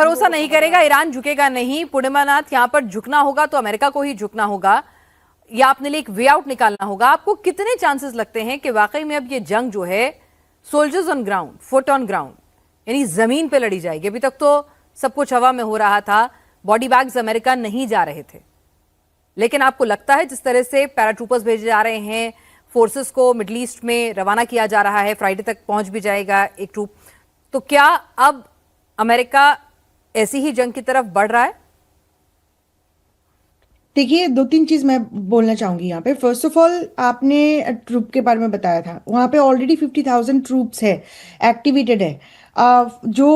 भरोसा नहीं करेगा, ईरान झुकेगा नहीं। पूर्णिमानाथ, यहाँ पर झुकना होगा तो अमेरिका को ही झुकना होगा या अपने लिए एक वे आउट निकालना होगा। आपको कितने चांसेस लगते हैं कि वाकई में अब ये जंग जो है soldiers on ground, foot on ground, यानी जमीन पे लड़ी जाएगी? अभी तक तो सब कुछ हवा में हो रहा था, बॉडी बैग्स अमेरिका नहीं जा रहे थे, लेकिन आपको लगता है जिस तरह से पैराट्रूपर्स भेजे जा रहे हैं, फोर्सेस को मिडल ईस्ट में रवाना किया जा रहा है, फ्राइडे तक पहुंच भी जाएगा एक ट्रूप, तो क्या अब अमेरिका ऐसी ही जंग की तरफ बढ़ रहा है? देखिए, दो तीन चीज मैं बोलना चाहूंगी यहाँ पे। फर्स्ट ऑफ ऑल, आपने ट्रूप के बारे में बताया था, वहाँ पे ऑलरेडी 50,000 ट्रूप्स है, एक्टिवेटेड है। जो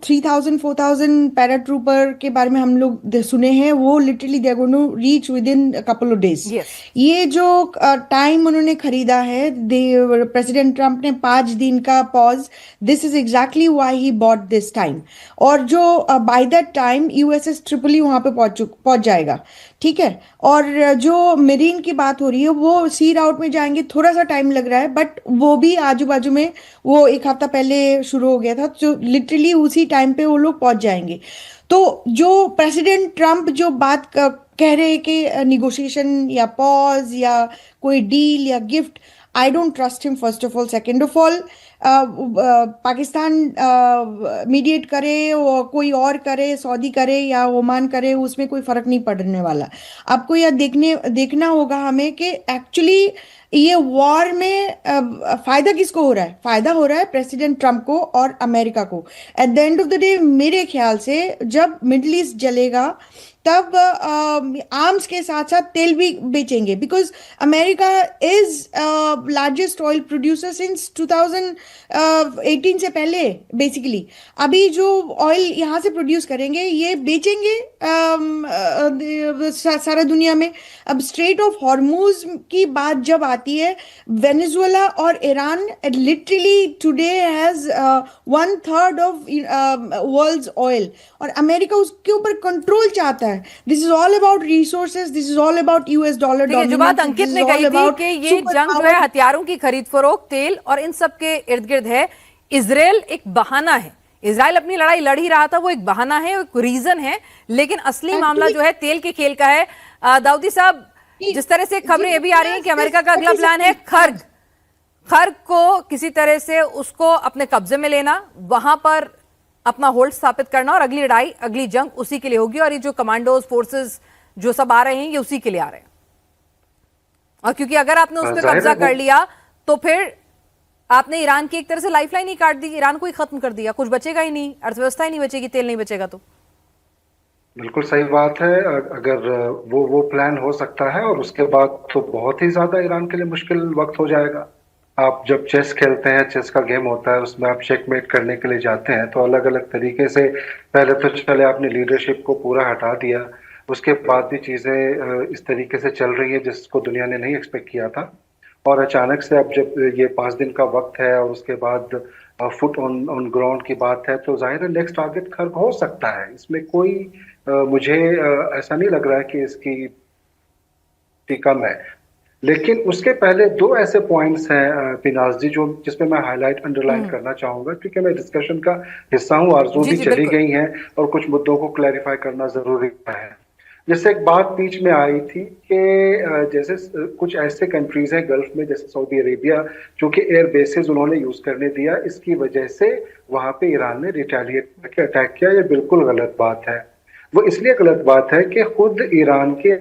3,000 4,000 पैरा ट्रूपर के बारे में हम लोग सुने हैं, वो literally they are going to reach within couple of days. Yes. ये जो टाइम उन्होंने खरीदा है, प्रेसिडेंट ट्रम्प ने 5 दिन का pause, this is exactly why he bought this time. और जो बाय दैट टाइम यूएसएस ट्रिपली वहां पे पहुंच जाएगा, ठीक है। और जो मेरीन की बात हो रही है, वो सी राउट में जाएंगे, थोड़ा सा टाइम लग रहा है, बट वो भी आजू बाजू में, वो एक हफ्ता पहले शुरू हो गया था, तो लिटरली उसी टाइम पे वो लोग पहुंच जाएंगे। तो जो प्रेसिडेंट ट्रम्प जो बात कह रहे हैं कि निगोशिएशन या पॉज या कोई डील या gift, I don't trust him first of all. Second of all, Pakistan mediate करे, और कोई और करे, सऊदी करे या ओमान करे, उसमें कोई फर्क नहीं पड़ने वाला। आपको यह देखना होगा हमें कि एक्चुअली ये वॉर में फायदा किसको हो रहा है? फायदा हो रहा है प्रेसिडेंट ट्रम्प को और अमेरिका को। At the end of the day मेरे ख्याल से जब मिडल ईस्ट जलेगा, तब आर्म्स के साथ साथ तेल भी बेचेंगे, because America is largest oil producer since 2018 से पहले। बेसिकली अभी जो ऑयल यहाँ से प्रोड्यूस करेंगे, ये बेचेंगे सारा दुनिया में। अब स्ट्रेट ऑफ हॉर्मूज की बात जब आती है, वेनेजुएला और ईरान लिटरली टुडे हैज 1/3 ऑफ वर्ल्ड्स ऑयल, और अमेरिका उसके ऊपर कंट्रोल चाहता है। This is all about resources, this is all about US dollar देखिए, जो बात अंकित ने कही थी कि ये जंग जो है हथियारों की खरीद फरोख्त, तेल और इन सब के इर्द गिर्द है। इजराइल एक बहाना है, इजराइल अपनी लड़ाई लड़ ही रहा था, वो एक बहाना है, एक रीजन है, लेकिन असली मामला जो है तेल के खेल का है। दाऊदी साहब, जिस तरह से खबरें ये भी आ रही हैं कि अमेरिका का अगला प्लान है खर्ग को किसी तरह से उसको अपने कब्जे में लेना, वहां पर अपना होल्ड स्थापित करना, और अगली लड़ाई, अगली जंग उसी के लिए होगी। और ये जो कमांडोज, फोर्सेस जो सब आ रहे हैं, ये उसी के लिए आ रहे हैं। और क्योंकि अगर आपने उस पर कब्जा कर लिया, तो फिर आपने ईरान की एक तरह से लाइफलाइन ही काट दी, ईरान को ही खत्म कर दिया, कुछ बचेगा ही नहीं, अर्थव्यवस्था ही नहीं बचेगी, तेल नहीं बचेगा। तो बिल्कुल सही बात है। अगर वो प्लान हो सकता है, और उसके बाद तो बहुत ही ज्यादा ईरान के लिए मुश्किल वक्त हो जाएगा। आप जब चेस खेलते हैं, चेस का गेम होता है, उसमें आप चेकमेट करने के लिए जाते हैं, तो अलग अलग तरीके से पहले तो चले आपने लीडरशिप को पूरा हटा दिया, उसके बाद भी चीजें इस तरीके से चल रही है जिसको दुनिया ने नहीं एक्सपेक्ट किया था। और अचानक से अब जब ये 5 दिन का वक्त है, और उसके बाद फुट ऑन ग्राउंड की बात है, तो जाहिर है नेक्स्ट टारगेट खर्ग हो सकता है। इसमें कोई मुझे ऐसा नहीं लग रहा है कि इसकी कम है। लेकिन उसके पहले दो ऐसे पॉइंट्स हैं पिनाज जी, जो जिसपे मैं हाईलाइट अंडरलाइन करना चाहूंगा, क्योंकि मैं डिस्कशन का हिस्सा हूँ, आरजू भी चली गई हैं, और कुछ मुद्दों को क्लैरिफाई करना जरूरी है। जैसे एक बात बीच में आई थी कि जैसे कुछ ऐसे कंट्रीज हैं गल्फ में, जैसे सऊदी अरेबिया, चूंकि एयर बेसिस उन्होंने यूज करने दिया, इसकी वजह से वहां पे ईरान ने रिटेलिएट करके अटैक किया। ये बिल्कुल गलत बात है। वो इसलिए गलत बात है कि खुद ईरान के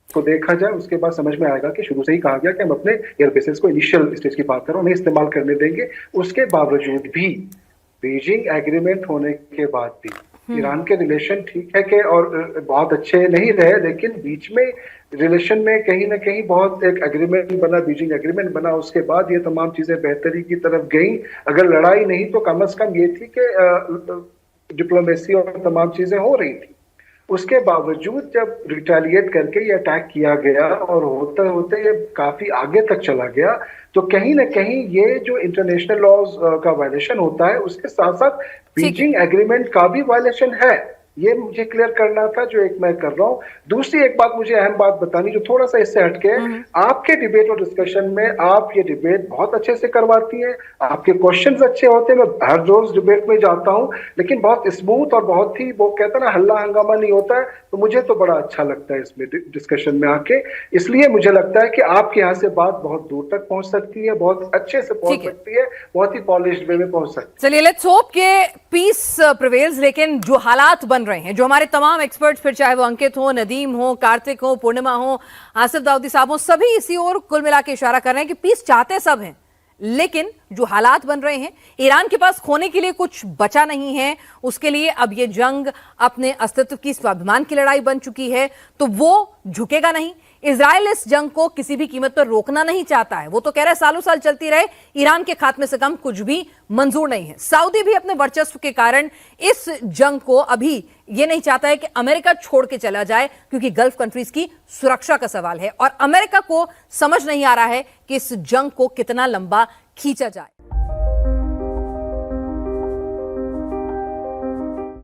को देखा जाए, उसके बाद समझ में आएगा कि शुरू से ही कहा गया कि हम अपने एयर बेसिस को इनिशियल स्टेज की बात करो नहीं इस्तेमाल करने देंगे। उसके बावजूद भी, बीजिंग एग्रीमेंट होने के बाद भी, ईरान के रिलेशन ठीक है कि और बहुत अच्छे नहीं रहे, लेकिन बीच में रिलेशन में कहीं ना कहीं बहुत एक एग्रीमेंट बना, बीजिंग एग्रीमेंट बना। उसके बाद ये तमाम चीजें बेहतरी की तरफ गई। अगर लड़ाई नहीं तो कम से कम ये थी कि डिप्लोमेसी और तमाम चीजें हो रही थी। उसके बावजूद जब रिटेलिएट करके ये अटैक किया गया, और होते होते ये काफी आगे तक चला गया, तो कहीं ना कहीं ये जो इंटरनेशनल लॉज का वायलेशन होता है, उसके साथ साथ बीजिंग एग्रीमेंट का भी वायलेशन है। ये मुझे क्लियर करना था, जो एक मैं कर रहा हूँ। दूसरी एक बात मुझे अहम बात बतानी, जो थोड़ा सा इससे हटके है, आपके डिबेट और डिस्कशन में आप ये डिबेट बहुत अच्छे से करवाती हैं, आपके क्वेश्चंस अच्छे होते हैं। मैं हर रोज डिबेट में जाता हूँ, लेकिन बहुत स्मूथ और बहुत ही, वो कहता है ना, हल्ला हंगामा नहीं होता है, तो मुझे तो बड़ा अच्छा लगता है इसमें डिस्कशन में आके। इसलिए मुझे लगता है कि आपके यहाँ से बात बहुत दूर तक पहुंच सकती है, बहुत अच्छे से पहुंच सकती है, बहुत ही पॉलिश्ड वे में पहुंच सकती है। चलिए, लेट्स होप के पीस प्रिवेल्स। लेकिन जो हालात बन रहे हैं, जो हमारे तमाम एक्सपर्ट्स, फिर चाहे वो अंकित हो, नदीम हो, कार्तिक हो, पूर्णिमा हो, आसिफ दाऊदी साहब हो, सभी इसी ओर कुल मिला के इशारा कर रहे हैं कि पीस चाहते सब हैं, लेकिन जो हालात बन रहे हैं, ईरान के पास खोने के लिए कुछ बचा नहीं है। उसके लिए अब ये जंग अपने अस्तित्व की, स्वाभिमान की लड़ाई बन चुकी है, तो वो झुकेगा नहीं। इजराइल इस जंग को किसी भी कीमत पर रोकना नहीं चाहता है। वो तो कह रहा है सालों साल चलती रहे, ईरान के खात्मे से कम कुछ भी मंजूर नहीं है। सऊदी भी अपने वर्चस्व के कारण इस जंग को अभी ये नहीं चाहता है कि अमेरिका छोड़ के चला जाए, क्योंकि गल्फ कंट्रीज की सुरक्षा का सवाल है और अमेरिका को समझ नहीं आ रहा है कि इस जंग को कितना लंबा खींचा जाए।